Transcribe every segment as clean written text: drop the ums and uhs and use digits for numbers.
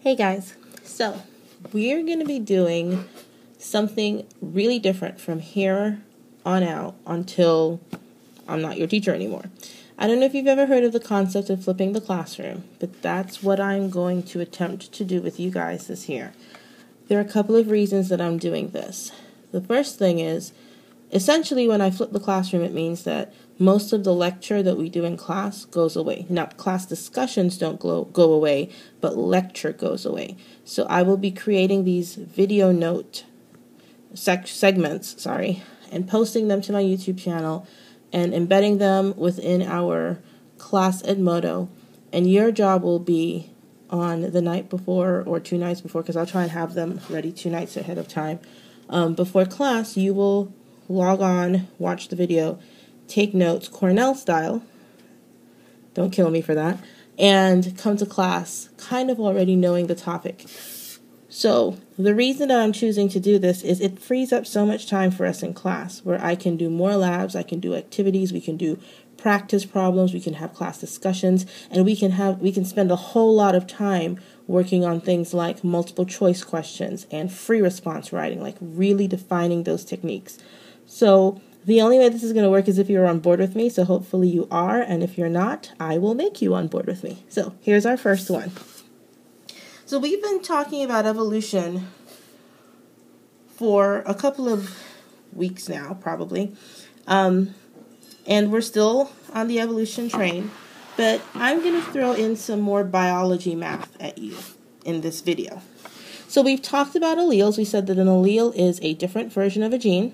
Hey guys, so we're going to be doing something really different from here on out until I'm not your teacher anymore. I don't know if you've ever heard of the concept of flipping the classroom, but that's what I'm going to attempt to do with you guys this year. There are a couple of reasons that I'm doing this. The first thing is, essentially when I flip the classroom, it means that most of the lecture that we do in class goes away. Now, class discussions don't go away, but lecture goes away. So I will be creating these video note segments, and posting them to my YouTube channel and embedding them within our class Edmodo. And your job will be on the night before or 2 nights before, because I'll try and have them ready 2 nights ahead of time. Before class, you will log on, watch the video, take notes, Cornell style, don't kill me for that, and come to class kind of already knowing the topic. So the reason that I'm choosing to do this is it frees up so much time for us in class where I can do more labs, I can do activities, we can do practice problems, we can have class discussions, and we can spend a whole lot of time working on things like multiple choice questions and free response writing, like really defining those techniques. So the only way this is going to work is if you're on board with me, so hopefully you are, and if you're not, I will make you on board with me. So here's our first one. So we've been talking about evolution for a couple of weeks now, probably, and we're still on the evolution train, but I'm going to throw in some more biology math at you in this video. So we've talked about alleles. We said that an allele is a different version of a gene,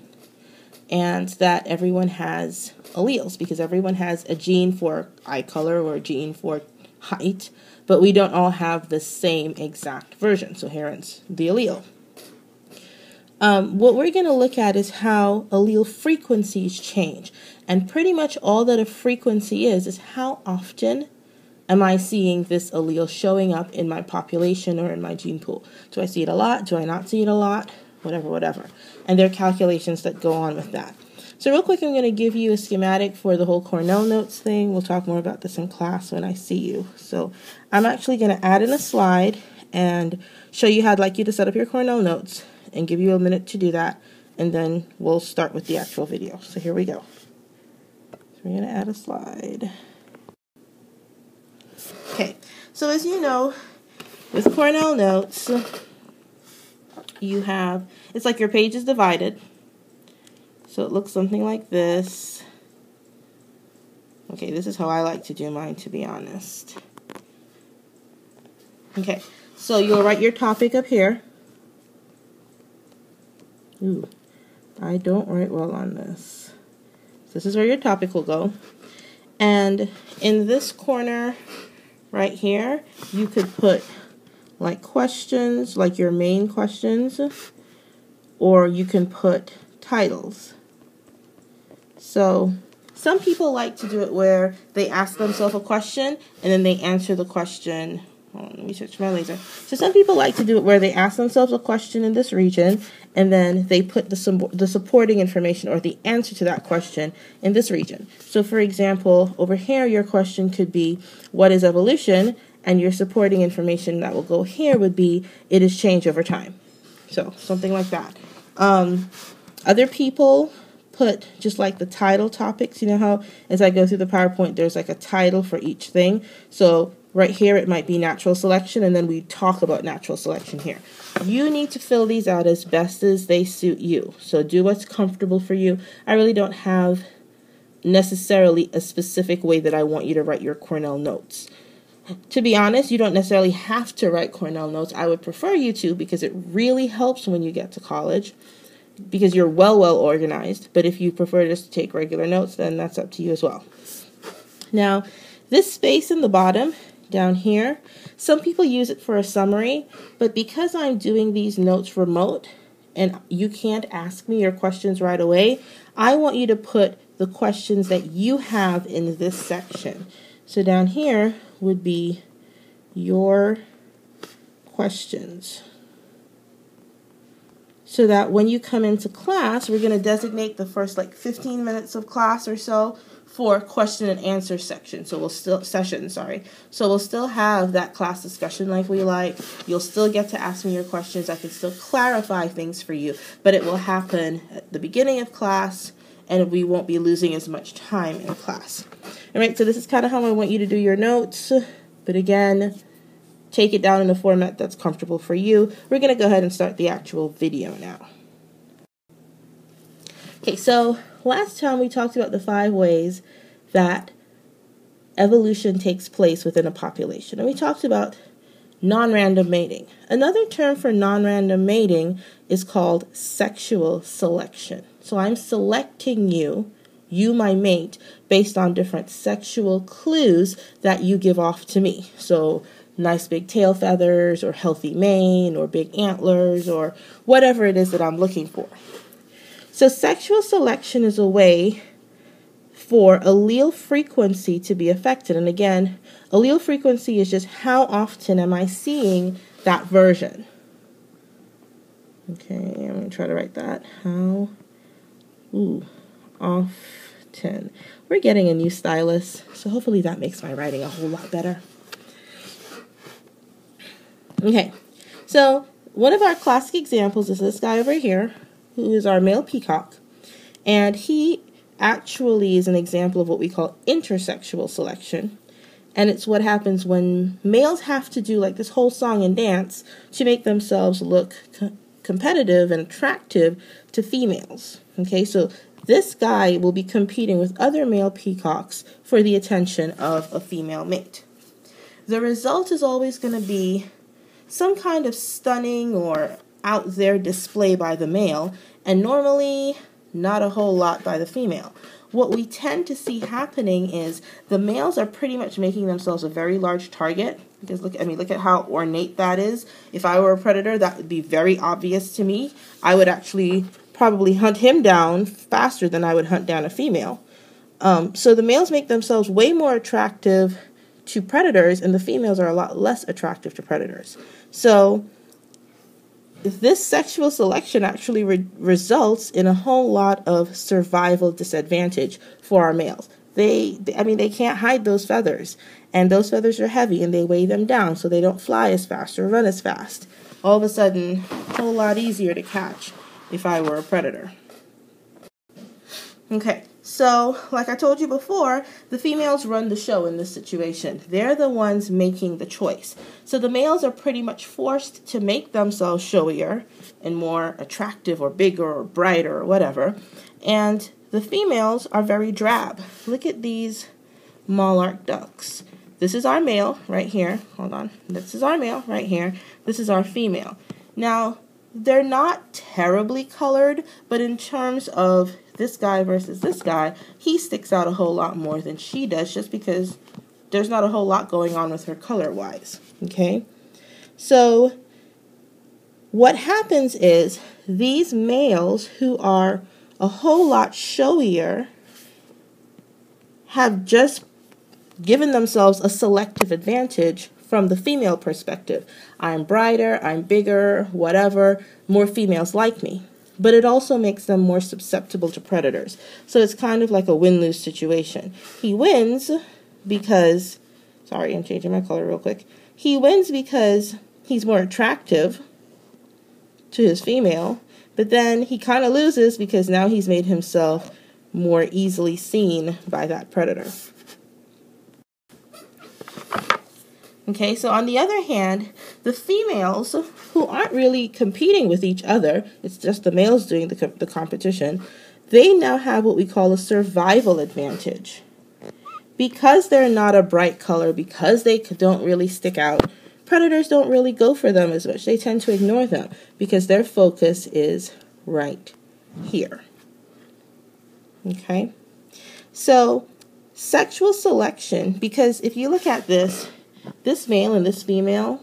and that everyone has alleles because everyone has a gene for eye color or a gene for height, but we don't all have the same exact version. So here's the allele. What we're going to look at is how allele frequencies change. And pretty much all that a frequency is how often am I seeing this allele showing up in my population or in my gene pool. Do I see it a lot? Do I not see it a lot? Whatever. And there are calculations that go on with that. So real quick, I'm going to give you a schematic for the whole Cornell Notes thing. We'll talk more about this in class when I see you. So I'm actually going to add in a slide and show you how I'd like you to set up your Cornell Notes and give you a minute to do that. And then we'll start with the actual video. So here we go. So we're going to add a slide. Okay, so as you know, with Cornell Notes, you have, it's like your page is divided. So it looks something like this. Okay, this is how I like to do mine, to be honest. Okay, so you'll write your topic up here. Ooh, I don't write well on this. So this is where your topic will go. And in this corner right here, you could put like questions, like your main questions, or you can put titles. So some people like to do it where they ask themselves a question and then they answer the question. Let me switch my laser. So some people like to do it where they ask themselves a question in this region and then they put the supporting information or the answer to that question in this region. So for example, over here your question could be, what is evolution? And your supporting information that will go here would be, it is change over time. So something like that. Other people put just like the title topics. You know how as I go through the PowerPoint, there's like a title for each thing. So right here, it might be natural selection, and then we talk about natural selection here. You need to fill these out as best as they suit you. So do what's comfortable for you. I really don't have necessarily a specific way that I want you to write your Cornell Notes. To be honest, you don't necessarily have to write Cornell Notes. I would prefer you to because it really helps when you get to college because you're well organized. But if you prefer just to take regular notes, then that's up to you as well. Now, this space in the bottom down here, some people use it for a summary, but because I'm doing these notes remote and you can't ask me your questions right away, I want you to put the questions that you have in this section. So down here would be your questions. so that when you come into class, we're going to designate the first like 15 minutes of class or so for question and answer section. So we'll still have that class discussion like we like. You'll still get to ask me your questions. I can still clarify things for you, but it will happen at the beginning of class, and we won't be losing as much time in class. All right, so this is kind of how I want you to do your notes, but again, take it down in a format that's comfortable for you. We're going to go ahead and start the actual video now. Okay, so last time we talked about the 5 ways that evolution takes place within a population, and we talked about non-random mating. Another term for non-random mating is called sexual selection. So I'm selecting you, my mate, based on different sexual clues that you give off to me. So nice big tail feathers, or healthy mane, or big antlers, or whatever it is that I'm looking for. So sexual selection is a way for allele frequency to be affected. And again, allele frequency is just how often am I seeing that version. Okay, I'm going to try to write that. How often. We're getting a new stylus, so hopefully that makes my writing a whole lot better. Okay, so one of our classic examples is this guy over here, who is our male peacock, and he actually is an example of what we call intersexual selection, and it's what happens when males have to do like this whole song and dance to make themselves look competitive and attractive to females. Okay, so this guy will be competing with other male peacocks for the attention of a female mate. The result is always going to be some kind of stunning or out there display by the male, and normally not a whole lot by the female. What we tend to see happening is the males are pretty much making themselves a very large target, because look at how ornate that is. If I were a predator, that would be very obvious to me. I would actually probably hunt him down faster than I would hunt down a female. So the males make themselves way more attractive to predators, and the females are a lot less attractive to predators. So this sexual selection actually results in a whole lot of survival disadvantage for our males. They can't hide those feathers, and those feathers are heavy and they weigh them down, so they don't fly as fast or run as fast. All of a sudden, a whole lot easier to catch if I were a predator. Okay, so like I told you before, the females run the show in this situation. They're the ones making the choice. So the males are pretty much forced to make themselves showier and more attractive or bigger or brighter or whatever. And the females are very drab. Look at these mallard ducks. This is our male right here. Hold on. This is our male right here. This is our female. Now, they're not terribly colored, but in terms of this guy versus this guy, he sticks out a whole lot more than she does, just because there's not a whole lot going on with her color-wise. Okay? So what happens is these males who are a whole lot showier have just given themselves a selective advantage from the female perspective. I'm brighter, I'm bigger, whatever, more females like me. But it also makes them more susceptible to predators. So it's kind of like a win-lose situation. He wins because, sorry, I'm changing my color real quick. He wins because he's more attractive to his female, but then he kind of loses because now he's made himself more easily seen by that predator. Okay, so on the other hand, the females who aren't really competing with each other, it's just the males doing the competition, they now have what we call a survival advantage. Because they're not a bright color, because they don't really stick out, predators don't really go for them as much. They tend to ignore them because their focus is right here. Okay, so sexual selection, because if you look at this male and this female,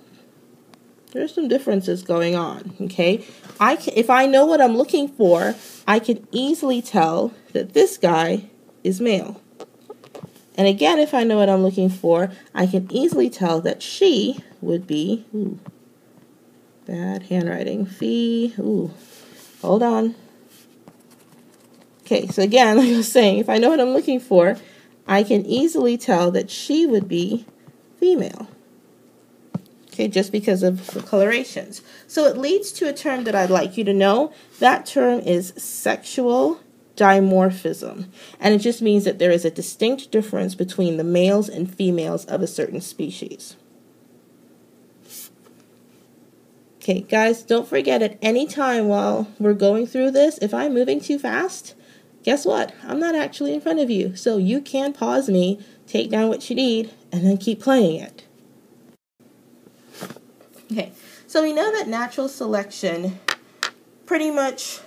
there's some differences going on, okay? If I know what I'm looking for, I can easily tell that this guy is male. And again, if I know what I'm looking for, I can easily tell that she would be, bad handwriting, Hold on. Okay, so again, like I was saying, if I know what I'm looking for, I can easily tell that she would be female. Okay, just because of the colorations. So it leads to a term that I'd like you to know. That term is sexual dimorphism. And it just means that there is a distinct difference between the males and females of a certain species. Okay, guys, don't forget at any time while we're going through this, if I'm moving too fast, guess what? I'm not actually in front of you. So you can pause me, take down what you need, and then keep playing it. Okay, so we know that natural selection pretty much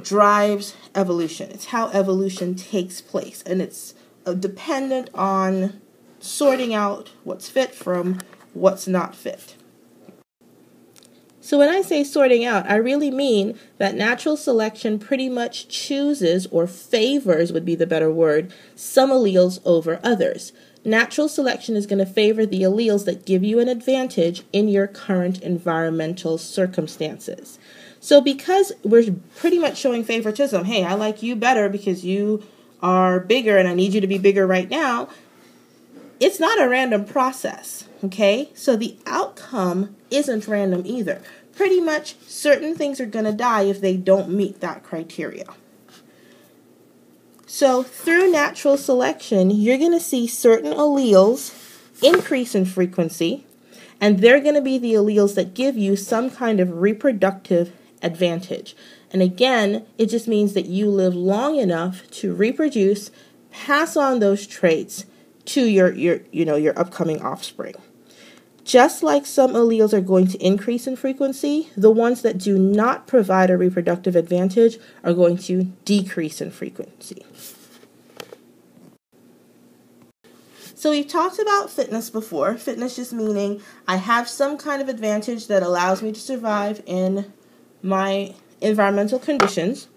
drives evolution. It's how evolution takes place, and it's dependent on sorting out what's fit from what's not fit. So when I say sorting out, I really mean that natural selection pretty much chooses, or favors would be the better word, some alleles over others. Natural selection is going to favor the alleles that give you an advantage in your current environmental circumstances. So because we're pretty much showing favoritism, hey, I like you better because you are bigger and I need you to be bigger right now, it's not a random process, okay? So the outcome isn't random either. Pretty much certain things are going to die if they don't meet that criteria. So through natural selection, you're going to see certain alleles increase in frequency, and they're going to be the alleles that give you some kind of reproductive advantage. And again, it just means that you live long enough to reproduce, pass on those traits to your upcoming offspring. Just like some alleles are going to increase in frequency, the ones that do not provide a reproductive advantage are going to decrease in frequency. So we've talked about fitness before. Fitness just meaning I have some kind of advantage that allows me to survive in my environmental conditions.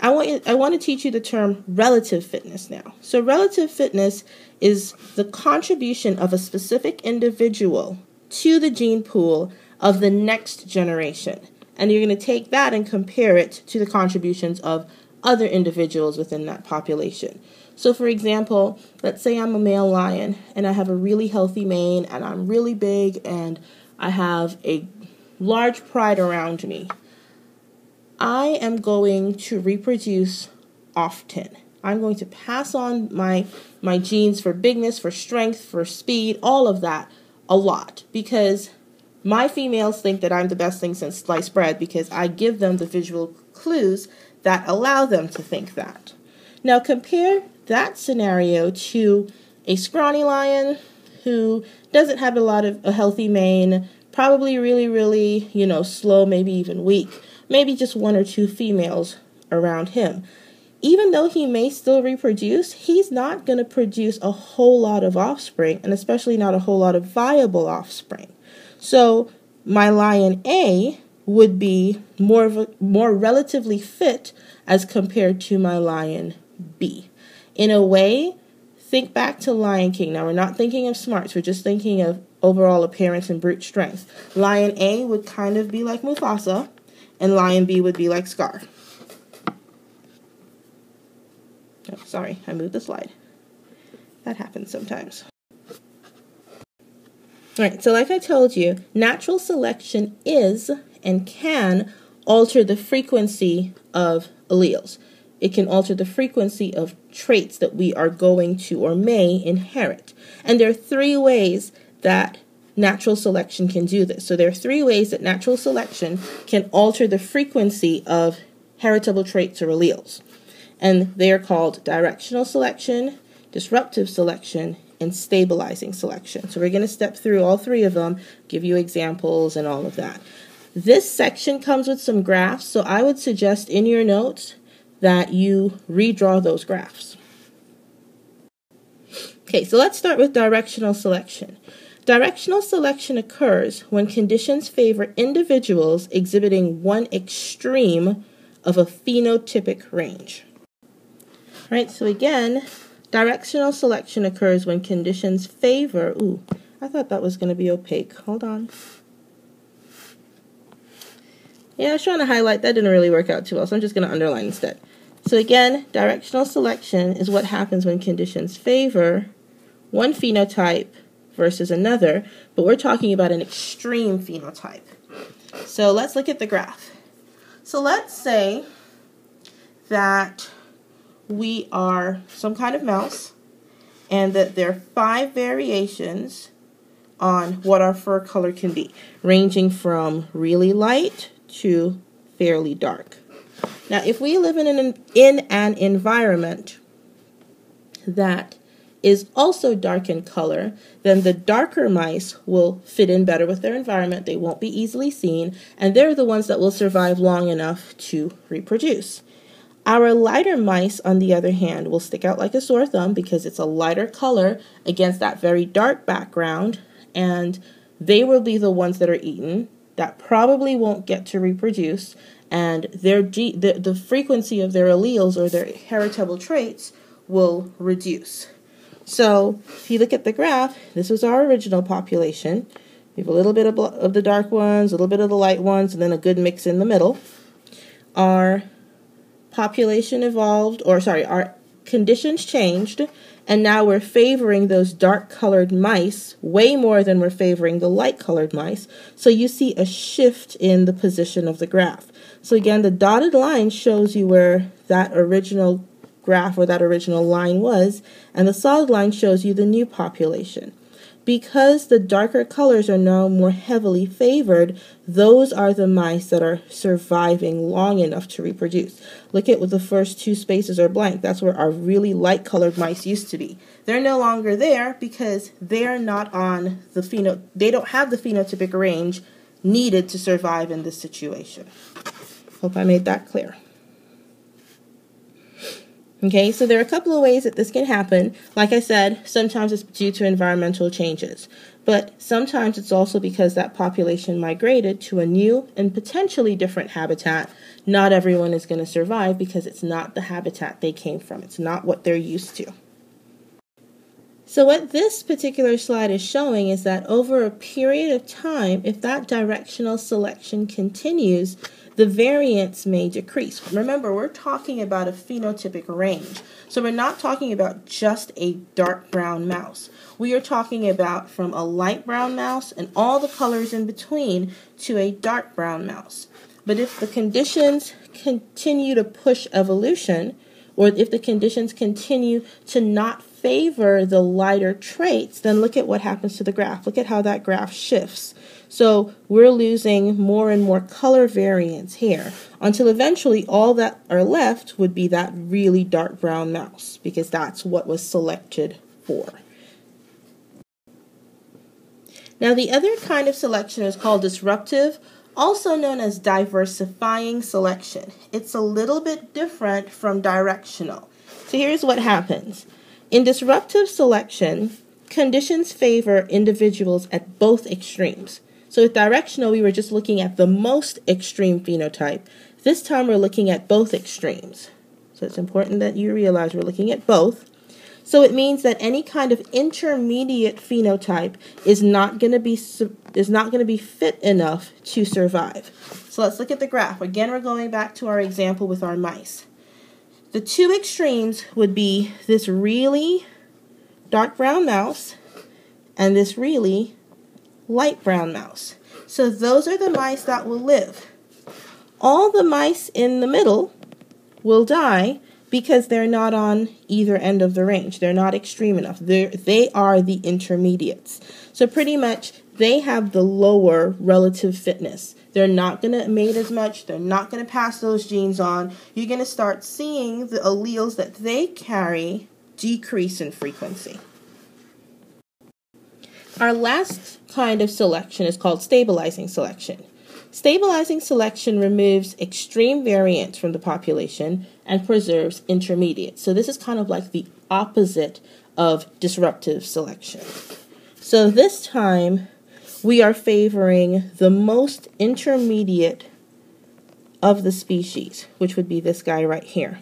I want to teach you the term relative fitness now. So relative fitness is the contribution of a specific individual to the gene pool of the next generation. And you're going to take that and compare it to the contributions of other individuals within that population. So for example, let's say I'm a male lion and I have a really healthy mane and I'm really big and I have a large pride around me. I am going to reproduce often. I'm going to pass on my genes for bigness, for strength, for speed, all of that a lot, because my females think that I'm the best thing since sliced bread because I give them the visual clues that allow them to think that. Now compare that scenario to a scrawny lion who doesn't have a healthy mane, probably really, slow, maybe even weak. Maybe just one or two females around him. Even though he may still reproduce, he's not going to produce a whole lot of offspring, and especially not a whole lot of viable offspring. So my lion A would be more relatively fit as compared to my lion B. In a way, think back to Lion King. Now, we're not thinking of smarts. We're just thinking of overall appearance and brute strength. Lion A would kind of be like Mufasa, and Lion B would be like Scar. Oh, sorry, I moved the slide. That happens sometimes. All right, so like I told you, natural selection is and can alter the frequency of alleles. It can alter the frequency of traits that we are going to or may inherit. And there are three ways that natural selection can do this. So there are three ways that natural selection can alter the frequency of heritable traits or alleles. And they are called directional selection, disruptive selection, and stabilizing selection. So we're going to step through all three of them, give you examples and all of that. This section comes with some graphs, so I would suggest in your notes that you redraw those graphs. Okay, so let's start with directional selection. Directional selection occurs when conditions favor individuals exhibiting one extreme of a phenotypic range. All right, so again, directional selection occurs when conditions favor, I thought that was going to be opaque. Hold on. Yeah, I was trying to highlight. That didn't really work out too well, so I'm just going to underline instead. So again, directional selection is what happens when conditions favor one phenotype versus another, but we're talking about an extreme phenotype. So let's look at the graph. So let's say that we are some kind of mouse and that there are 5 variations on what our fur color can be, ranging from really light to fairly dark. Now, if we live in an environment that is also dark in color, then the darker mice will fit in better with their environment. They won't be easily seen, and they're the ones that will survive long enough to reproduce. Our lighter mice, on the other hand, will stick out like a sore thumb because it's a lighter color against that very dark background, and they will be the ones that are eaten, that probably won't get to reproduce, and the frequency of their alleles or their heritable traits will reduce. So if you look at the graph, this was our original population. We have a little bit of the dark ones, a little bit of the light ones, and then a good mix in the middle. Our population evolved, our conditions changed, and now we're favoring those dark-colored mice way more than we're favoring the light-colored mice. So you see a shift in the position of the graph. So again, the dotted line shows you where that original graph or that original line was, and the solid line shows you the new population. Because the darker colors are now more heavily favored, those are the mice that are surviving long enough to reproduce. Look at what the first 2 spaces are blank. That's where our really light colored mice used to be. They're no longer there because they're not on the they don't have the phenotypic range needed to survive in this situation. Hope I made that clear. Okay, so there are a couple of ways that this can happen. Like I said, sometimes it's due to environmental changes, but sometimes it's also because that population migrated to a new and potentially different habitat. Not everyone is going to survive because it's not the habitat they came from. It's not what they're used to. So what this particular slide is showing is that over a period of time, if that directional selection continues, the variance may decrease. Remember, we're talking about a phenotypic range. So we're not talking about just a dark brown mouse. We are talking about from a light brown mouse and all the colors in between to a dark brown mouse. But if the conditions continue to push evolution, or if the conditions continue to not favor the lighter traits, then look at what happens to the graph. Look at how that graph shifts. So we're losing more and more color variance here until eventually all that are left would be that really dark brown mouse because that's what was selected for. Now the other kind of selection is called disruptive, also known as diversifying selection. It's a little bit different from directional. So here's what happens. In disruptive selection, conditions favor individuals at both extremes. So with directional, we were just looking at the most extreme phenotype. This time we're looking at both extremes. So it's important that you realize we're looking at both. So it means that any kind of intermediate phenotype is not going to be fit enough to survive. So let's look at the graph. Again, we're going back to our example with our mice. The 2 extremes would be this really dark brown mouse and this really light brown mouse. So those are the mice that will live. All the mice in the middle will die because they're not on either end of the range. They're not extreme enough. They are the intermediates. So pretty much they have the lower relative fitness. They're not going to mate as much. They're not going to pass those genes on. You're going to start seeing the alleles that they carry decrease in frequency. Our last kind of selection is called stabilizing selection. Stabilizing selection removes extreme variance from the population and preserves intermediate. So this is kind of like the opposite of disruptive selection. So this time we are favoring the most intermediate of the species, which would be this guy right here.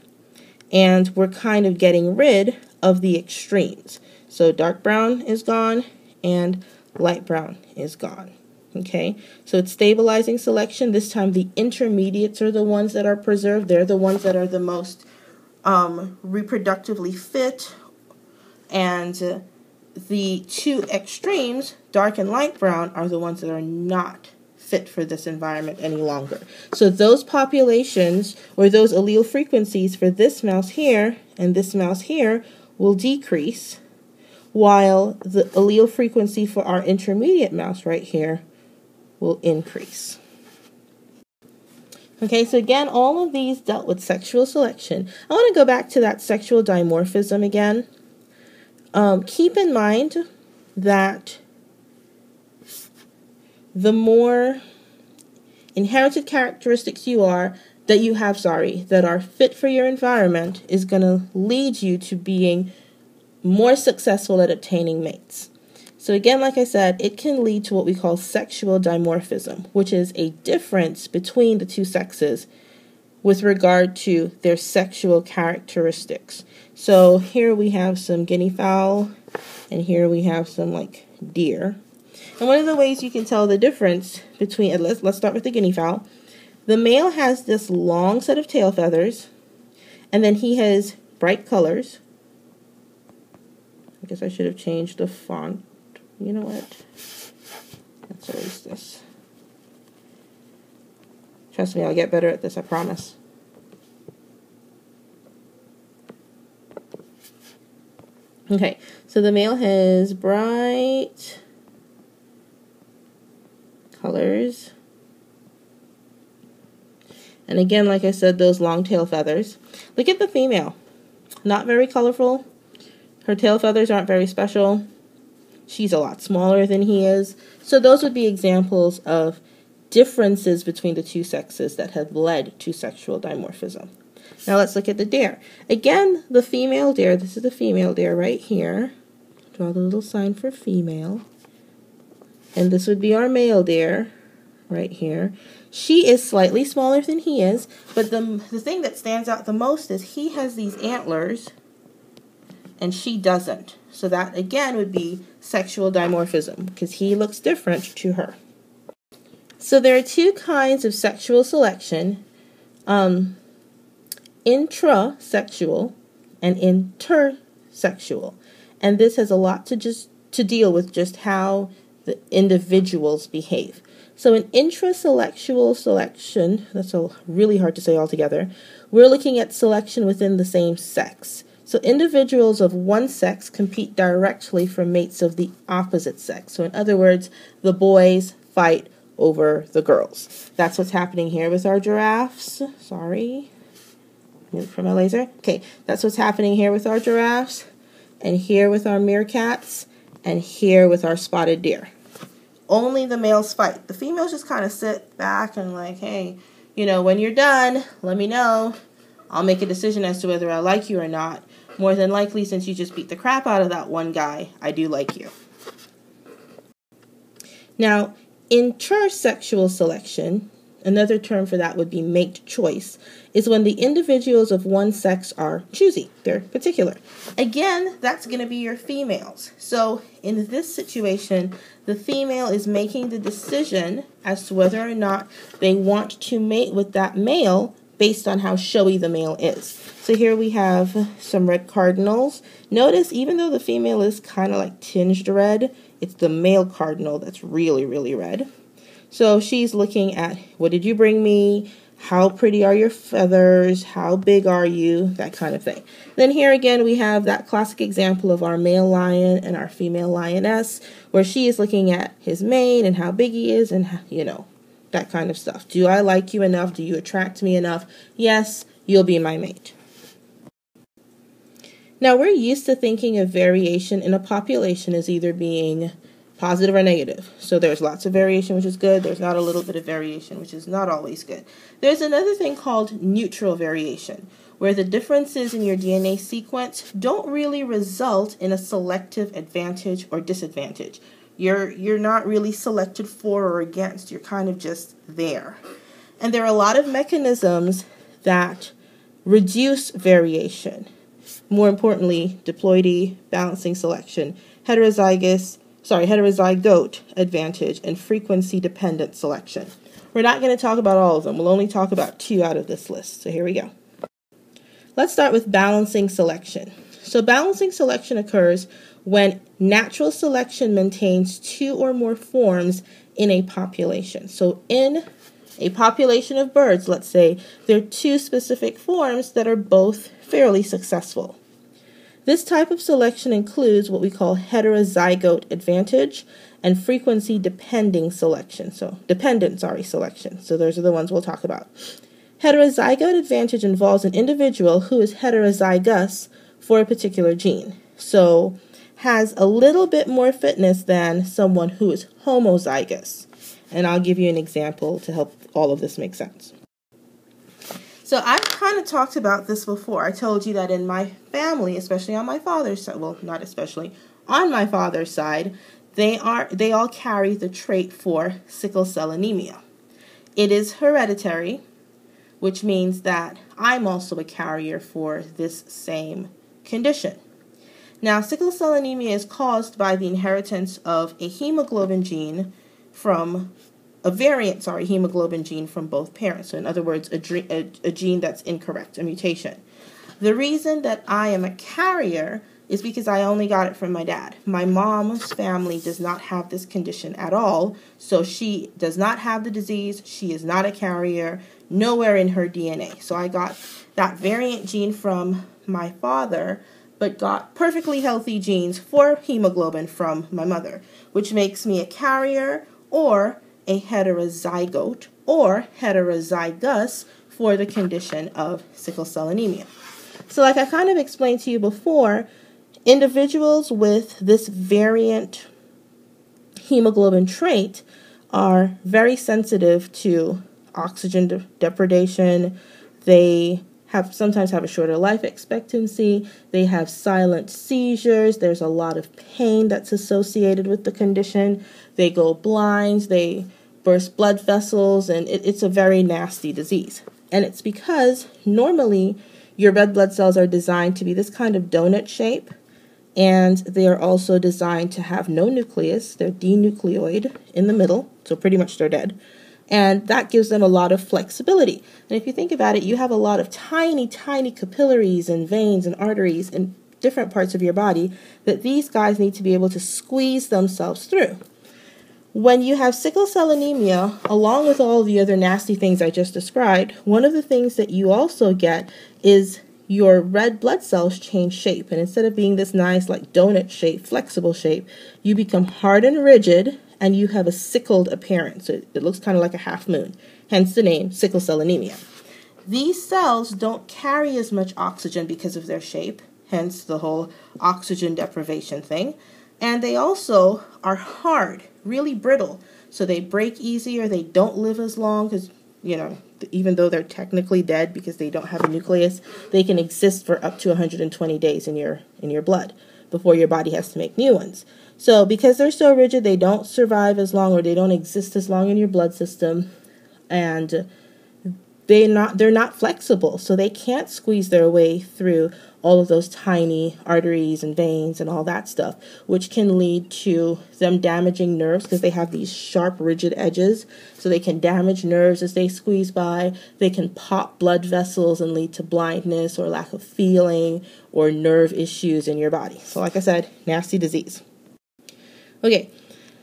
And we're kind of getting rid of the extremes. So dark brown is gone and light brown is gone. Okay, so it's stabilizing selection. This time the intermediates are the ones that are preserved. They're the ones that are the most reproductively fit. And the two extremes, dark and light brown, are the ones that are not fit for this environment any longer. So those populations, or those allele frequencies for this mouse here and this mouse here will decrease, while the allele frequency for our intermediate mouse right here will increase. Okay, so again, all of these dealt with sexual selection. I want to go back to that sexual dimorphism again. Keep in mind that the more inherited characteristics that are fit for your environment is going to lead you to being more successful at obtaining mates. So again, like I said, it can lead to what we call sexual dimorphism, which is a difference between the two sexes with regard to their sexual characteristics. So here we have some guinea fowl, and here we have some like deer. And one of the ways you can tell the difference between, let's start with the guinea fowl. The male has this long set of tail feathers, and then he has bright colors. I guess I should have changed the font. You know what? Let's erase this. Trust me, I'll get better at this, I promise. Okay, so the male has bright colors. And again, like I said, those long tail feathers. Look at the female. Not very colorful. Her tail feathers aren't very special. She's a lot smaller than he is. So those would be examples of differences between the two sexes that have led to sexual dimorphism. Now let's look at the deer. Again, the female deer, this is the female deer right here. Draw the little sign for female. And this would be our male deer right here. She is slightly smaller than he is, but the thing that stands out the most is he has these antlers and she doesn't. So that again would be sexual dimorphism because he looks different to her. So there are two kinds of sexual selection, intrasexual and intersexual. And this has a lot to deal with just how the individuals behave. So in intrasexual selection, that's really hard to say altogether, we're looking at selection within the same sex. So individuals of one sex compete directly for mates of the opposite sex. So in other words, the boys fight over the girls. That's what's happening here with our giraffes. Sorry. Move for my laser. Okay, that's what's happening here with our giraffes, and here with our meerkats, and here with our spotted deer. Only the males fight. The females just kind of sit back and like, hey, you know, when you're done, let me know. I'll make a decision as to whether I like you or not. More than likely, since you just beat the crap out of that one guy, I do like you. Now, intersexual selection, another term for that would be mate choice, is when the individuals of one sex are choosy. They're particular. Again, that's going to be your females. So in this situation, the female is making the decision as to whether or not they want to mate with that male based on how showy the male is. So here we have some red cardinals. Notice even though the female is kind of like tinged red, it's the male cardinal that's really, really red. So she's looking at, what did you bring me? How pretty are your feathers? How big are you? That kind of thing. Then here again, we have that classic example of our male lion and our female lioness, where she is looking at his mane and how big he is and, you know, that kind of stuff. Do I like you enough? Do you attract me enough? Yes, you'll be my mate. Now, we're used to thinking of variation in a population as either being positive or negative. So there's lots of variation, which is good. There's not a little bit of variation, which is not always good. There's another thing called neutral variation, where the differences in your DNA sequence don't really result in a selective advantage or disadvantage. You're not really selected for or against. You're kind of just there. And there are a lot of mechanisms that reduce variation. More importantly, diploidy, balancing selection, heterozygous heterozygote advantage and frequency-dependent selection. We're not going to talk about all of them. We'll only talk about 2 out of this list. So here we go. Let's start with balancing selection. So balancing selection occurs when natural selection maintains 2 or more forms in a population. So in a population of birds, let's say, there are 2 specific forms that are both fairly successful. This type of selection includes what we call heterozygote advantage and frequency-dependent selection. So selection. So those are the ones we'll talk about. Heterozygote advantage involves an individual who is heterozygous for a particular gene. So has a little bit more fitness than someone who is homozygous. And I'll give you an example to help all of this make sense. So I've kind of talked about this before. I told you that in my family, especially on my father's side, well, not especially, on my father's side, they all carry the trait for sickle cell anemia. It is hereditary, which means that I'm also a carrier for this same condition. Now, sickle cell anemia is caused by the inheritance of a hemoglobin gene from a variant, hemoglobin gene from both parents. So in other words, a gene that's incorrect, a mutation. The reason that I am a carrier is because I only got it from my dad. My mom's family does not have this condition at all, so she does not have the disease. She is not a carrier, nowhere in her DNA. So I got that variant gene from my father, but got perfectly healthy genes for hemoglobin from my mother, which makes me a carrier or a heterozygote or heterozygous for the condition of sickle cell anemia. So like I kind of explained to you before, individuals with this variant hemoglobin trait are very sensitive to oxygen depredation. They sometimes have a shorter life expectancy. They have silent seizures. There's a lot of pain that's associated with the condition. They go blind. They burst blood vessels, and it's a very nasty disease. And it's because normally your red blood cells are designed to be this kind of donut shape, and they are also designed to have no nucleus. They're denucleoid in the middle, so pretty much they're dead. And that gives them a lot of flexibility. And if you think about it, you have a lot of tiny, tiny capillaries and veins and arteries in different parts of your body that these guys need to be able to squeeze themselves through. When you have sickle cell anemia, along with all the other nasty things I just described, one of the things that you also get is your red blood cells change shape. And instead of being this nice like donut shape, flexible shape, you become hard and rigid, and you have a sickled appearance. So it looks kind of like a half moon, hence the name sickle cell anemia. These cells don't carry as much oxygen because of their shape, hence the whole oxygen deprivation thing. And they also are hard, really brittle. So they break easier, they don't live as long because, even though they're technically dead because they don't have a nucleus, they can exist for up to 120 days in your blood before your body has to make new ones. So because they're so rigid, they don't survive as long, or they don't exist as long in your blood system, and they're not flexible, so they can't squeeze their way through all of those tiny arteries and veins and all that stuff, which can lead to them damaging nerves because they have these sharp, rigid edges, so they can damage nerves as they squeeze by. They can pop blood vessels and lead to blindness or lack of feeling or nerve issues in your body. So like I said, nasty disease. Okay,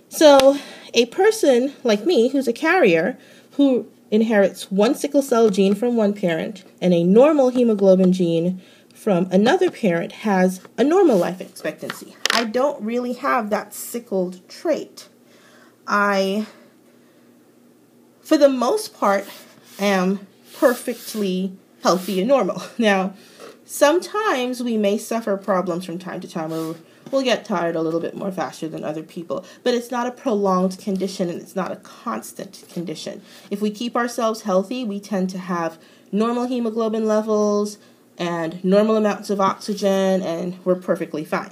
so a person like me who's a carrier who inherits one sickle cell gene from one parent and a normal hemoglobin gene from another parent has a normal life expectancy. I don't really have that sickled trait. I, for the most part, am perfectly healthy and normal. Now, sometimes we may suffer problems from time to time where we'll get tired a little bit more faster than other people, but it's not a prolonged condition and it's not a constant condition. If we keep ourselves healthy, we tend to have normal hemoglobin levels and normal amounts of oxygen, and we're perfectly fine.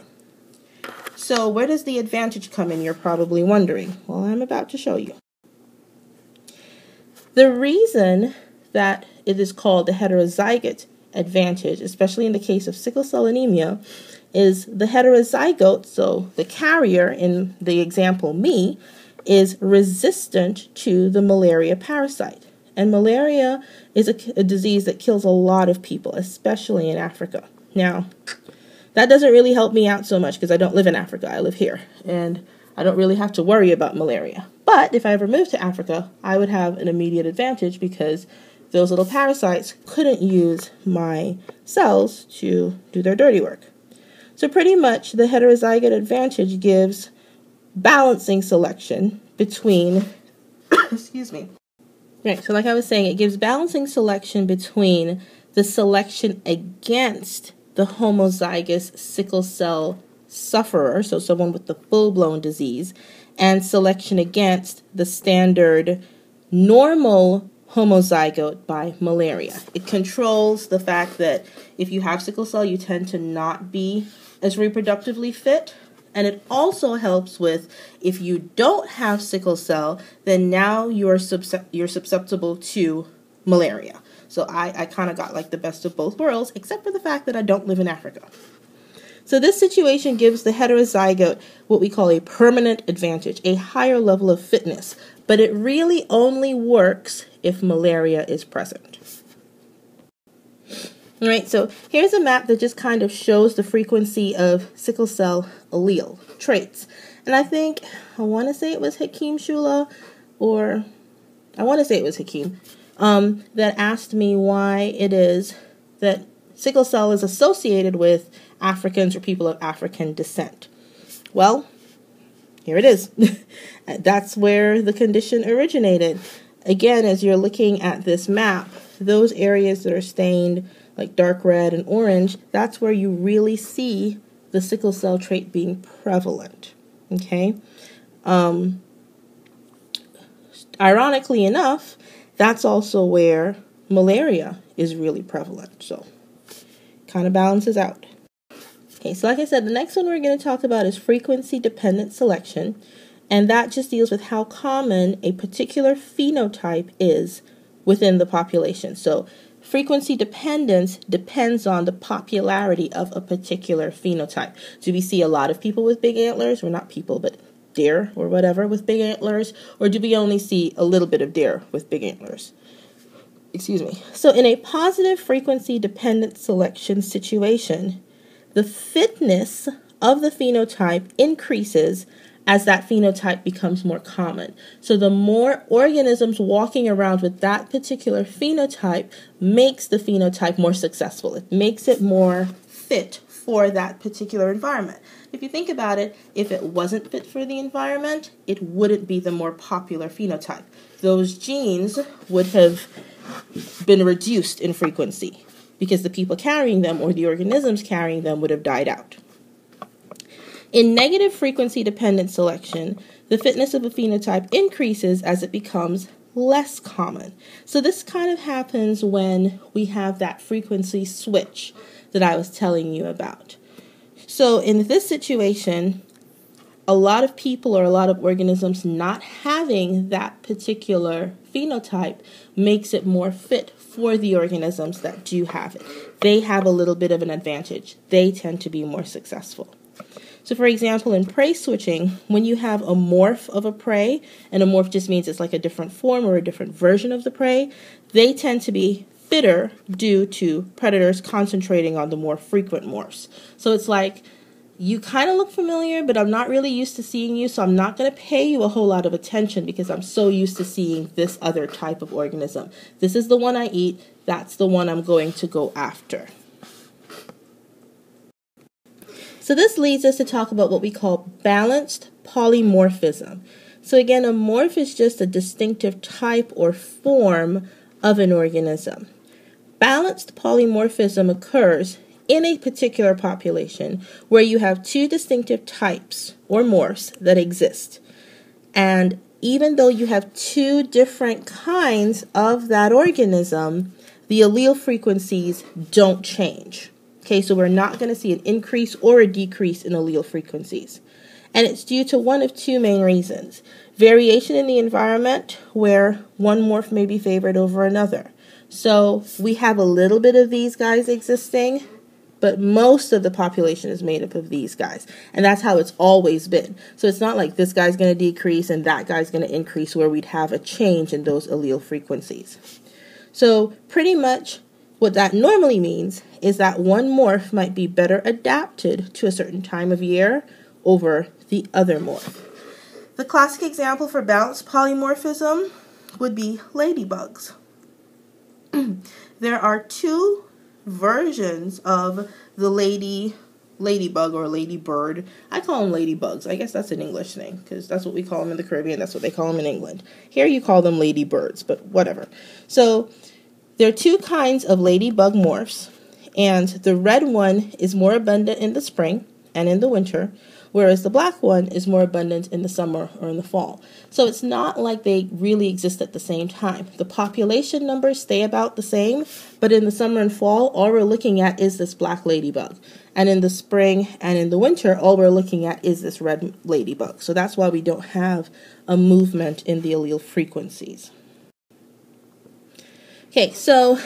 So where does the advantage come in, you're probably wondering? Well, I'm about to show you. The reason that it is called the heterozygote advantage, especially in the case of sickle cell anemia, is the heterozygote, so the carrier in the example me, is resistant to the malaria parasite. And malaria is a disease that kills a lot of people, especially in Africa. Now, that doesn't really help me out so much because I don't live in Africa. I live here, and I don't really have to worry about malaria. But if I ever moved to Africa, I would have an immediate advantage because those little parasites couldn't use my cells to do their dirty work. So pretty much the heterozygote advantage gives balancing selection between, excuse me. Right, so like I was saying, it gives balancing selection between the selection against the homozygous sickle cell sufferer, so someone with the full-blown disease, and selection against the standard normal homozygote by malaria. It controls the fact that if you have sickle cell, you tend to not be as reproductively fit. And it also helps with if you don't have sickle cell, then now you're susceptible to malaria. So I kind of got like the best of both worlds, except for the fact that I don't live in Africa. So this situation gives the heterozygote what we call a permanent advantage, a higher level of fitness, but it really only works if malaria is present. All right, so here's a map that just kind of shows the frequency of sickle cell allele traits. And I want to say it was Hakeem Shula, that asked me why it is that sickle cell is associated with Africans or people of African descent. Well, here it is. That's where the condition originated. Again, as you're looking at this map, those areas that are stained like dark red and orange, that's where you really see the sickle cell trait being prevalent. Okay? Ironically enough, that's also where malaria is really prevalent. So, kind of balances out. Okay, so like I said, the next one we're going to talk about is frequency-dependent selection, and that just deals with how common a particular phenotype is within the population. So, frequency dependence depends on the popularity of a particular phenotype. Do we see a lot of people with big antlers, or not people, but deer or whatever with big antlers, or do we only see a little bit of deer with big antlers? Excuse me. So in a positive frequency-dependent selection situation, the fitness of the phenotype increases as that phenotype becomes more common. So the more organisms walking around with that particular phenotype makes the phenotype more successful. It makes it more fit for that particular environment. If you think about it, if it wasn't fit for the environment, it wouldn't be the more popular phenotype. Those genes would have been reduced in frequency because the people carrying them or the organisms carrying them would have died out. In negative frequency-dependent selection, the fitness of a phenotype increases as it becomes less common. So this kind of happens when we have that frequency switch that I was telling you about. So in this situation, a lot of people or a lot of organisms not having that particular phenotype makes it more fit for the organisms that do have it. They have a little bit of an advantage. They tend to be more successful. So for example, in prey switching, when you have a morph of a prey, and a morph just means it's like a different form or a different version of the prey, they tend to be fitter due to predators concentrating on the more frequent morphs. So it's like, you kind of look familiar, but I'm not really used to seeing you, so I'm not going to pay you a whole lot of attention because I'm so used to seeing this other type of organism. This is the one I eat. That's the one I'm going to go after. So this leads us to talk about what we call balanced polymorphism. So again, a morph is just a distinctive type or form of an organism. Balanced polymorphism occurs in a particular population where you have two distinctive types or morphs that exist. And even though you have two different kinds of that organism, the allele frequencies don't change. Okay, so we're not going to see an increase or a decrease in allele frequencies. And it's due to one of two main reasons. Variation in the environment, where one morph may be favored over another. So we have a little bit of these guys existing, but most of the population is made up of these guys. And that's how it's always been. So it's not like this guy's going to decrease and that guy's going to increase where we'd have a change in those allele frequencies. So pretty much what that normally means is that one morph might be better adapted to a certain time of year over the other morph. The classic example for balanced polymorphism would be ladybugs. There are two versions of the ladybug or ladybird. I call them ladybugs. I guess that's an English thing because that's what we call them in the Caribbean. That's what they call them in England. Here you call them ladybirds, but whatever. So there are two kinds of ladybug morphs, and the red one is more abundant in the spring and in the winter, whereas the black one is more abundant in the summer or in the fall. So it's not like they really exist at the same time. The population numbers stay about the same, but in the summer and fall, all we're looking at is this black ladybug. And in the spring and in the winter, all we're looking at is this red ladybug. So that's why we don't have a movement in the allele frequencies. Okay, so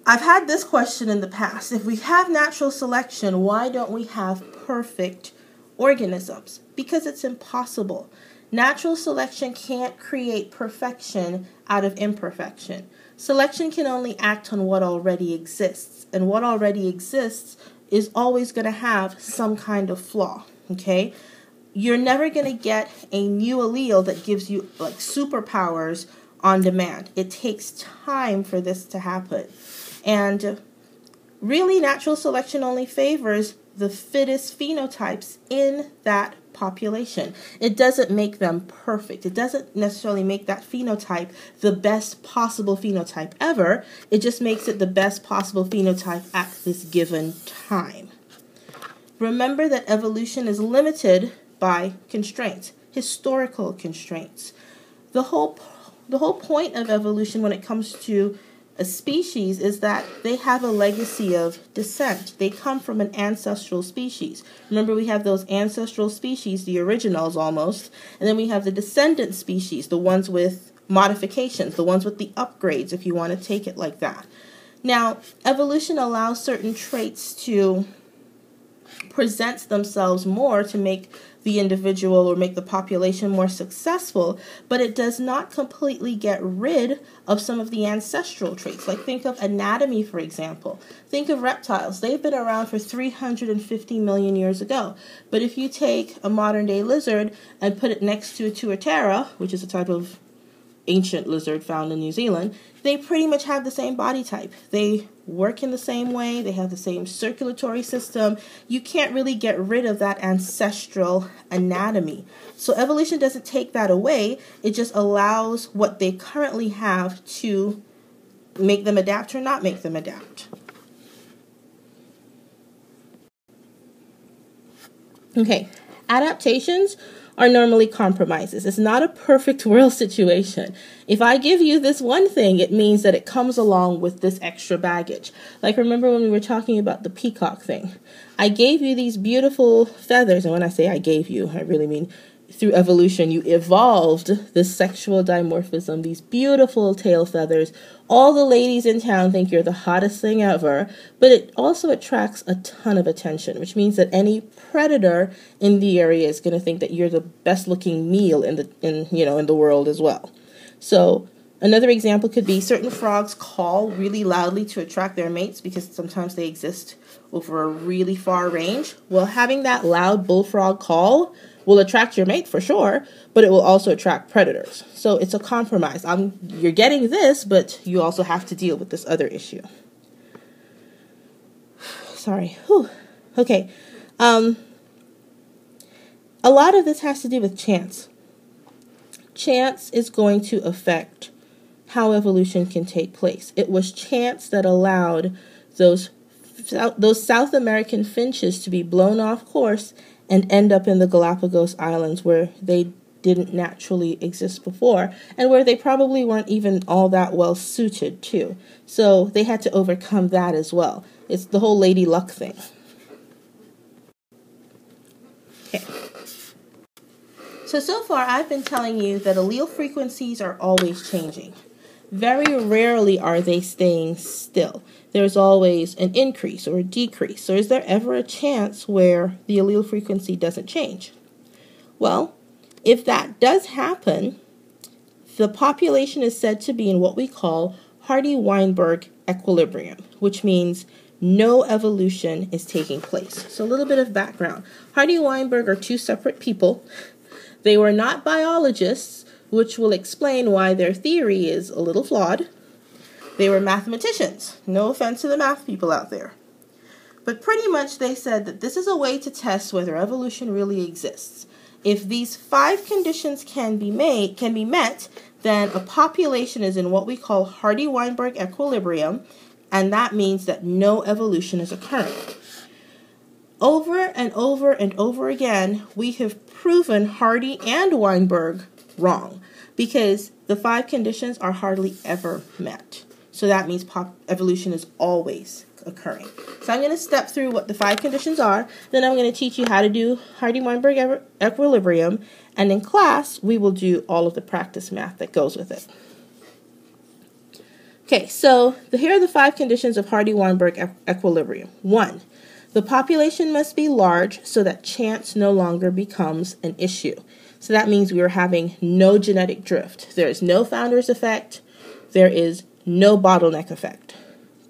I've had this question in the past. If we have natural selection, why don't we have perfect organisms? Because it's impossible. Natural selection can't create perfection out of imperfection. Selection can only act on what already exists, and what already exists is always going to have some kind of flaw, okay? You're never going to get a new allele that gives you like superpowers on demand. It takes time for this to happen. And really, natural selection only favors the fittest phenotypes in that population. It doesn't make them perfect. It doesn't necessarily make that phenotype the best possible phenotype ever. It just makes it the best possible phenotype at this given time. Remember that evolution is limited by constraints, historical constraints. The whole point of evolution when it comes to a species is that they have a legacy of descent. They come from an ancestral species. Remember, we have those ancestral species, the originals almost, and then we have the descendant species, the ones with modifications, the ones with the upgrades, if you want to take it like that. Now, evolution allows certain traits to present themselves more to make the individual or make the population more successful, but it does not completely get rid of some of the ancestral traits. Like think of anatomy, for example. Think of reptiles. They've been around for 350 million years ago. But if you take a modern day lizard and put it next to a tuatara, which is a type of ancient lizard found in New Zealand, they pretty much have the same body type. They work in the same way. They have the same circulatory system. You can't really get rid of that ancestral anatomy. So evolution doesn't take that away. It just allows what they currently have to make them adapt or not make them adapt. Okay, adaptations are normally compromises. It's not a perfect world situation. If I give you this one thing, it means that it comes along with this extra baggage. Like remember when we were talking about the peacock thing? I gave you these beautiful feathers, and when I say I gave you, I really mean through evolution, you evolved this sexual dimorphism, these beautiful tail feathers. All the ladies in town think you're the hottest thing ever, but it also attracts a ton of attention, which means that any predator in the area is going to think that you're the best looking meal in the world as well. So another example could be certain frogs call really loudly to attract their mates because sometimes they exist over a really far range. Well, having that loud bullfrog call will attract your mate for sure, but it will also attract predators. So it's a compromise. You're getting this, but you also have to deal with this other issue. Sorry. Whew. Okay. A lot of this has to do with chance. Chance is going to affect how evolution can take place. It was chance that allowed those South American finches to be blown off course and end up in the Galapagos Islands where they didn't naturally exist before and where they probably weren't even all that well suited to. So they had to overcome that as well. It's the whole lady luck thing. Okay. So far I've been telling you that allele frequencies are always changing. very rarely are they staying still. There's always an increase or a decrease. So is there ever a chance where the allele frequency doesn't change? Well, if that does happen, the population is said to be in what we call Hardy-Weinberg equilibrium, which means no evolution is taking place. So a little bit of background. Hardy-Weinberg are two separate people. They were not biologists, which will explain why their theory is a little flawed. They were mathematicians. No offense to the math people out there. But pretty much they said that this is a way to test whether evolution really exists. If these 5 conditions can be met, then a population is in what we call Hardy-Weinberg equilibrium, and that means that no evolution is occurring. Over and over and over again, we have proven Hardy and Weinberg wrong because the 5 conditions are hardly ever met. So that means evolution is always occurring. So I'm going to step through what the 5 conditions are, then I'm going to teach you how to do Hardy-Weinberg equilibrium, and in class we will do all of the practice math that goes with it. Okay, so here are the 5 conditions of Hardy-Weinberg equilibrium. 1. The population must be large so that chance no longer becomes an issue. So that means we are having no genetic drift. There is no founder's effect. There is no bottleneck effect.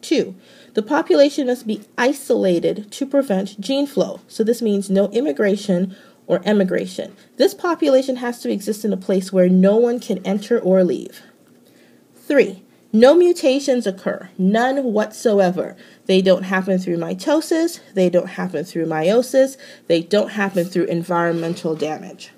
2. The population must be isolated to prevent gene flow. So this means no immigration or emigration. This population has to exist in a place where no one can enter or leave. 3. No mutations occur, none whatsoever. They don't happen through mitosis, they don't happen through meiosis, they don't happen through environmental damage.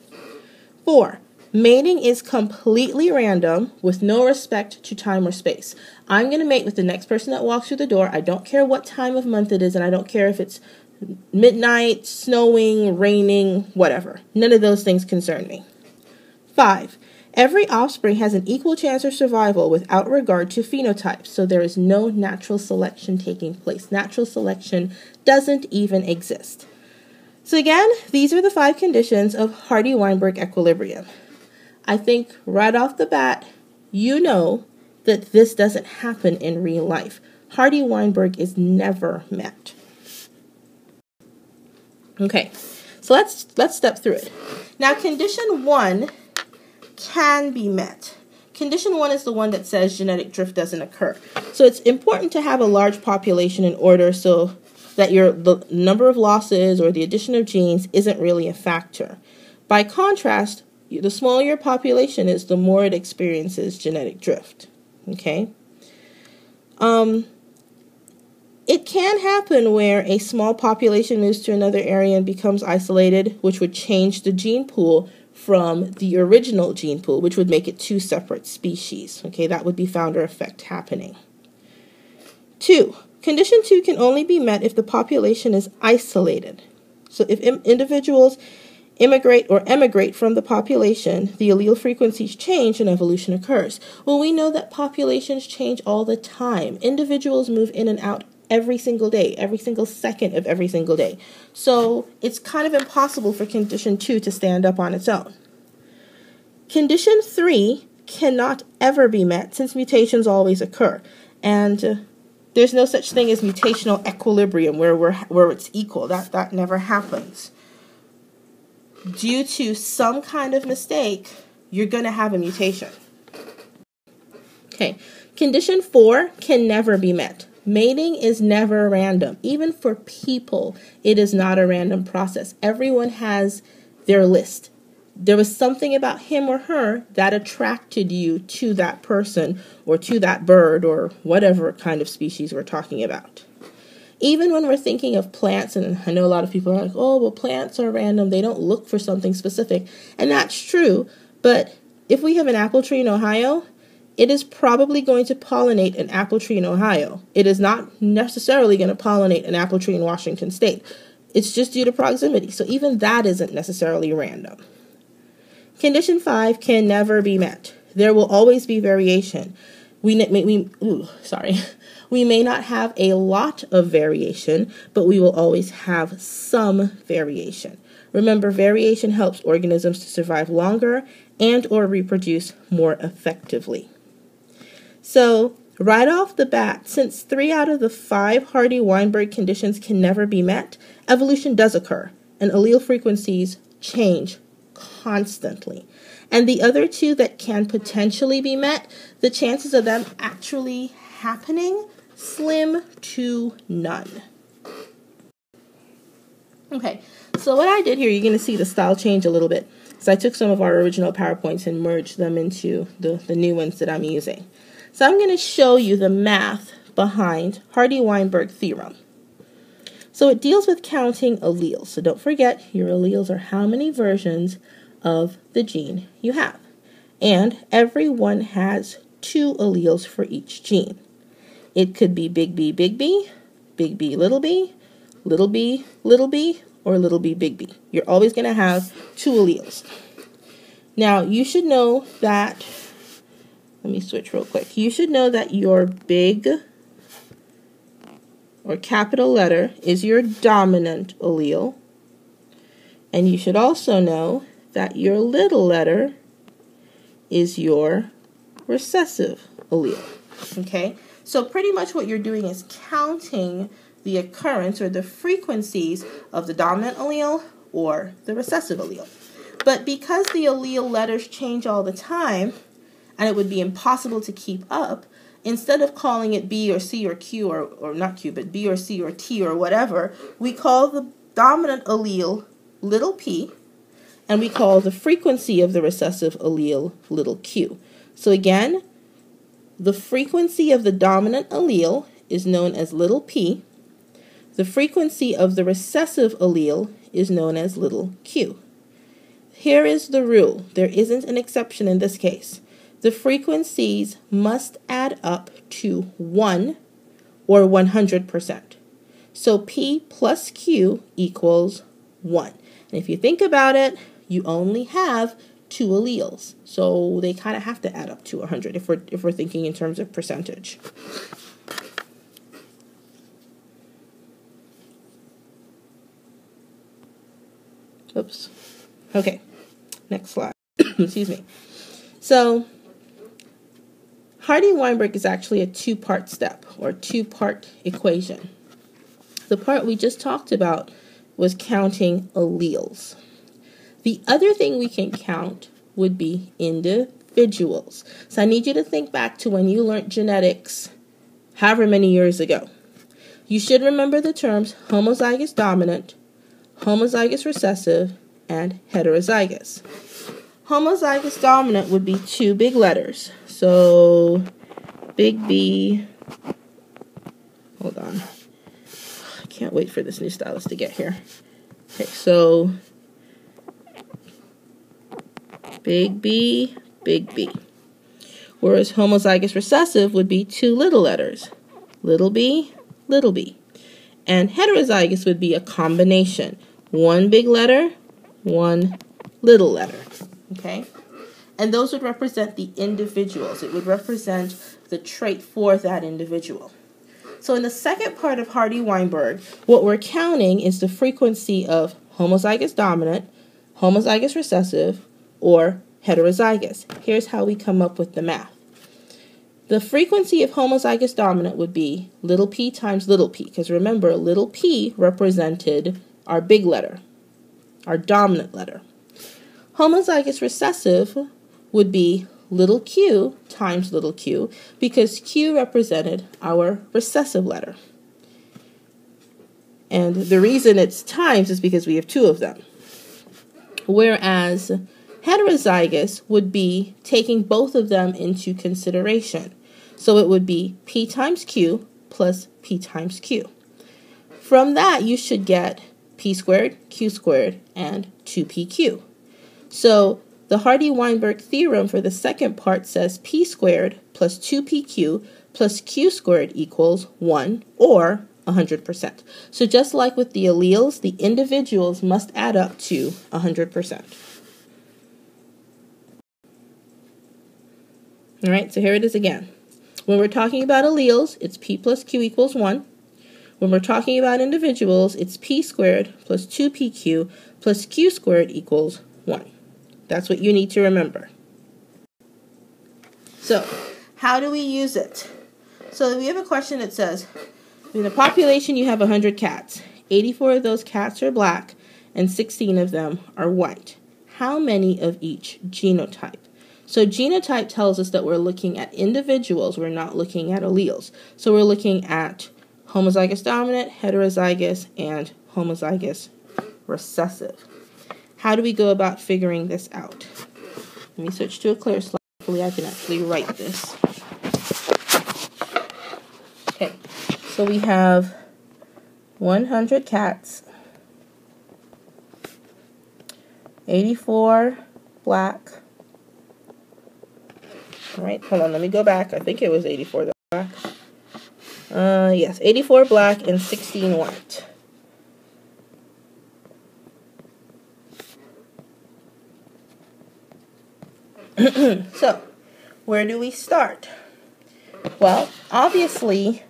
4. Mating is completely random with no respect to time or space. I'm going to mate with the next person that walks through the door. I don't care what time of month it is, and I don't care if it's midnight, snowing, raining, whatever. None of those things concern me. 5. Every offspring has an equal chance of survival without regard to phenotypes, so there is no natural selection taking place. Natural selection doesn't even exist. So again, these are the 5 conditions of Hardy-Weinberg equilibrium. I think right off the bat, you know that this doesn't happen in real life. Hardy-Weinberg is never met. Okay, so let's step through it. Now, condition 1 can be met. Condition 1 is the one that says genetic drift doesn't occur. So it's important to have a large population in order so that the number of losses or the addition of genes isn't really a factor. By contrast, the smaller your population is, the more it experiences genetic drift. Okay? It can happen where a small population moves to another area and becomes isolated, which would change the gene pool from the original gene pool, which would make it 2 separate species. Okay, that would be founder effect happening. 2. Condition 2 can only be met if the population is isolated. So if individuals immigrate or emigrate from the population, the allele frequencies change and evolution occurs. Well, we know that populations change all the time. Individuals move in and out every single day, every single second of every single day. So it's kind of impossible for condition 2 to stand up on its own. Condition 3 cannot ever be met since mutations always occur. And there's no such thing as mutational equilibrium where it's equal. That never happens. Due to some kind of mistake, you're going to have a mutation. Okay, condition 4 can never be met. Mating is never random. Even for people, it is not a random process. Everyone has their list. There was something about him or her that attracted you to that person or to that bird or whatever kind of species we're talking about. Even when we're thinking of plants, and I know a lot of people are like, oh, well, plants are random. They don't look for something specific. And that's true. But if we have an apple tree in Ohio, it is probably going to pollinate an apple tree in Ohio. It is not necessarily going to pollinate an apple tree in Washington State. It's just due to proximity. So even that isn't necessarily random. Condition 5 can never be met. There will always be variation. We may not have a lot of variation, but we will always have some variation. Remember, variation helps organisms to survive longer and or reproduce more effectively. So right off the bat, since 3 out of the 5 Hardy-Weinberg conditions can never be met, evolution does occur, and allele frequencies change constantly. And the other 2 that can potentially be met, the chances of them actually happening, slim to none. Okay, so what I did here, you're going to see the style change a little bit. So I took some of our original PowerPoints and merged them into the new ones that I'm using. So I'm going to show you the math behind Hardy-Weinberg theorem. So it deals with counting alleles. So don't forget, your alleles are how many versions of the gene you have. And everyone has 2 alleles for each gene. It could be big B, big B, big B, little b, little b, little b, or little b, big B. You're always going to have 2 alleles. Now, you should know that, let me switch real quick. You should know that your big or capital letter is your dominant allele. And you should also know that your little letter is your recessive allele. Okay? So pretty much what you're doing is counting the occurrence or the frequencies of the dominant allele or the recessive allele. But because the allele letters change all the time, and it would be impossible to keep up, instead of calling it B or C or Q, or not Q, but B or C or T or whatever, we call the dominant allele little p, and we call the frequency of the recessive allele little q. So again, the frequency of the dominant allele is known as little p. The frequency of the recessive allele is known as little q. Here is the rule. There isn't an exception in this case. The frequencies must add up to 1 or 100%. So P plus Q equals 1. And if you think about it, you only have 2 alleles. So they kind of have to add up to 100 if we're thinking in terms of percentage. Oops. Okay. Next slide. Excuse me. So Hardy-Weinberg is actually a 2-part step or 2-part equation. The part we just talked about was counting alleles. The other thing we can count would be individuals. So I need you to think back to when you learned genetics however many years ago. You should remember the terms homozygous dominant, homozygous recessive, and heterozygous. Homozygous dominant would be 2 big letters. So big B, hold on. I can't wait for this new stylus to get here. Okay, so big B, big B. Whereas homozygous recessive would be 2 little letters. Little b, little b. And heterozygous would be a combination. 1 big letter, 1 little letter. Okay? And those would represent the individuals. It would represent the trait for that individual. So in the second part of Hardy-Weinberg, what we're counting is the frequency of homozygous dominant, homozygous recessive, or heterozygous. Here's how we come up with the math. The frequency of homozygous dominant would be little p times little p, because remember, little p represented our big letter, our dominant letter. Homozygous recessive would be little q times little q, because q represented our recessive letter. And the reason it's times is because we have 2 of them. Whereas heterozygous would be taking both of them into consideration. So it would be p times q plus p times q. From that, you should get p squared, q squared, and 2pq. So the Hardy-Weinberg theorem for the second part says p squared plus 2pq plus q squared equals 1 or 100%. So just like with the alleles, the individuals must add up to 100%. All right, so here it is again. When we're talking about alleles, it's p plus q equals 1. When we're talking about individuals, it's p squared plus 2pq plus q squared equals 1. That's what you need to remember. So, How do we use it? So we have a question that says, in the population you have 100 cats. 84 of those cats are black and 16 of them are white. How many of each genotype? So genotype tells us that we're looking at individuals, we're not looking at alleles. So we're looking at homozygous dominant, heterozygous, and homozygous recessive. How do we go about figuring this out? Let me switch to a clear slide. Hopefully I can actually write this. Okay, so we have 100 cats, 84 black. All right, hold on, let me go back. I think it was 84 black. Yes, 84 black and 16 white. So, where do we start? Well, obviously,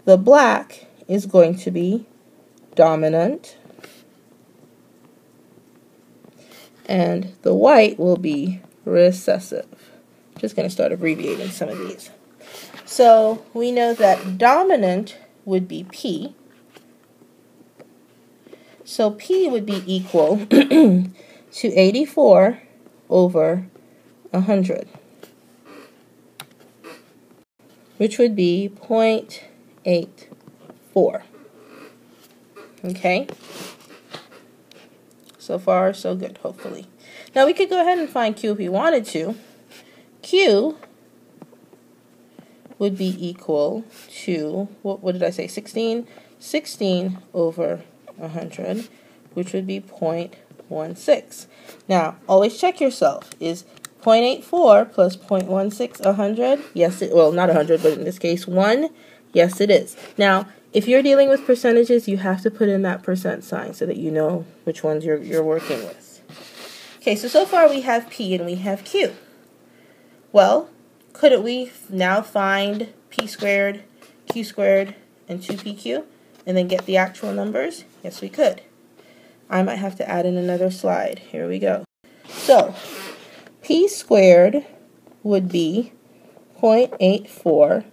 the black is going to be dominant, and the white will be recessive. Just going to start abbreviating some of these. So, we know that dominant would be P. So, P would be equal to 84 over 100, which would be 0.84. Okay? So far, so good, hopefully. Now, we could go ahead and find Q if we wanted to. Q would be equal to, what did I say, 16? 16 over 100, which would be 0.16. Now, always check yourself. Is 0.84 plus 0.16 100? Yes, well, not 100, but in this case, 1. Yes, it is. Now, if you're dealing with percentages, you have to put in that percent sign so that you know which ones you're working with. Okay, so far we have P and we have Q. Well, couldn't we now find P squared, Q squared, and 2PQ, and then get the actual numbers? Yes, we could. I might have to add in another slide. Here we go. So, P squared would be 0.84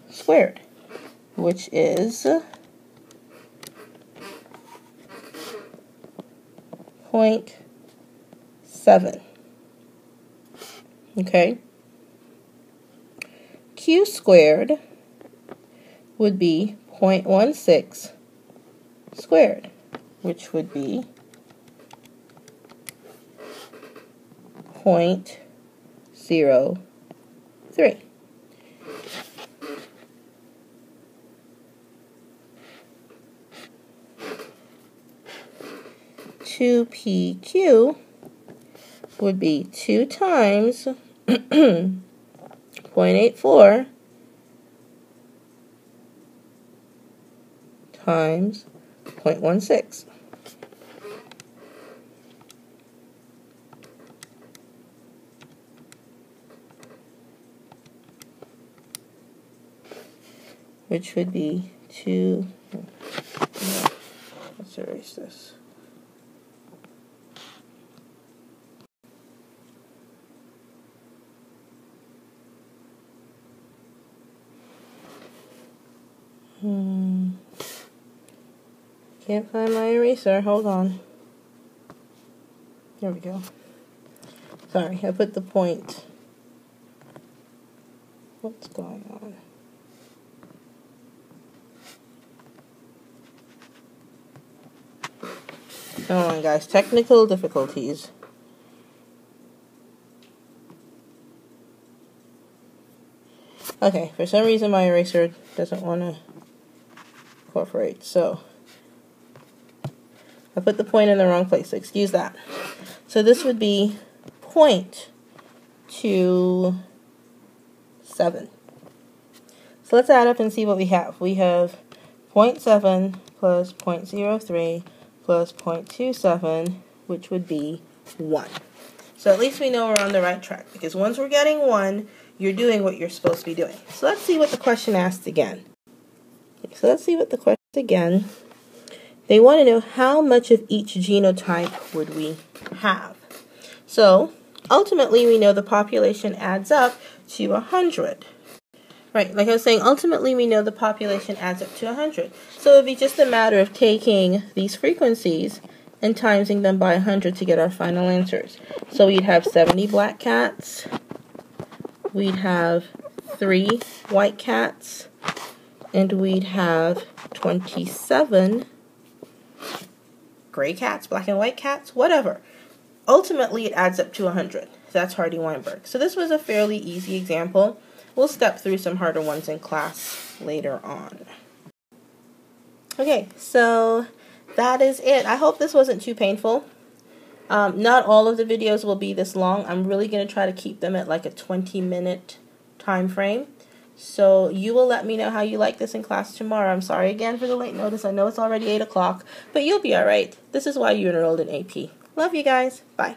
squared, which is 0.7. Okay. Q squared would be 0.16 squared, which would be 0.03. Two PQ would be 2 times 0.84 times 0.16. Which would be 2, let's erase this. Can't find my eraser. Hold on. There we go. Sorry, I put the point. What's going on? Come on, guys. Technical difficulties. Okay, for some reason my eraser doesn't want to incorporate, so I put the point in the wrong place, so excuse that. So this would be 0.27. So let's add up and see what we have. We have 0.7 plus 0.03 plus 0.27, which would be 1. So at least we know we're on the right track, because once we're getting 1, you're doing what you're supposed to be doing. So let's see what the question asked again. Okay, so let's see what the question again. They want to know how much of each genotype would we have. So ultimately we know the population adds up to 100. Right, like I was saying, ultimately we know the population adds up to 100. So it would be just a matter of taking these frequencies and timesing them by 100 to get our final answers. So we'd have 70 black cats, we'd have 3 white cats, and we'd have 27 gray cats, black and white cats, whatever. Ultimately it adds up to 100. That's Hardy-Weinberg. So this was a fairly easy example. We'll step through some harder ones in class later on. Okay, so that is it. I hope this wasn't too painful. Not all of the videos will be this long. I'm really going to try to keep them at like a 20-minute time frame. So you will let me know how you like this in class tomorrow. I'm sorry again for the late notice. I know it's already 8 o'clock, but you'll be all right. This is why you enrolled in AP. Love you guys. Bye.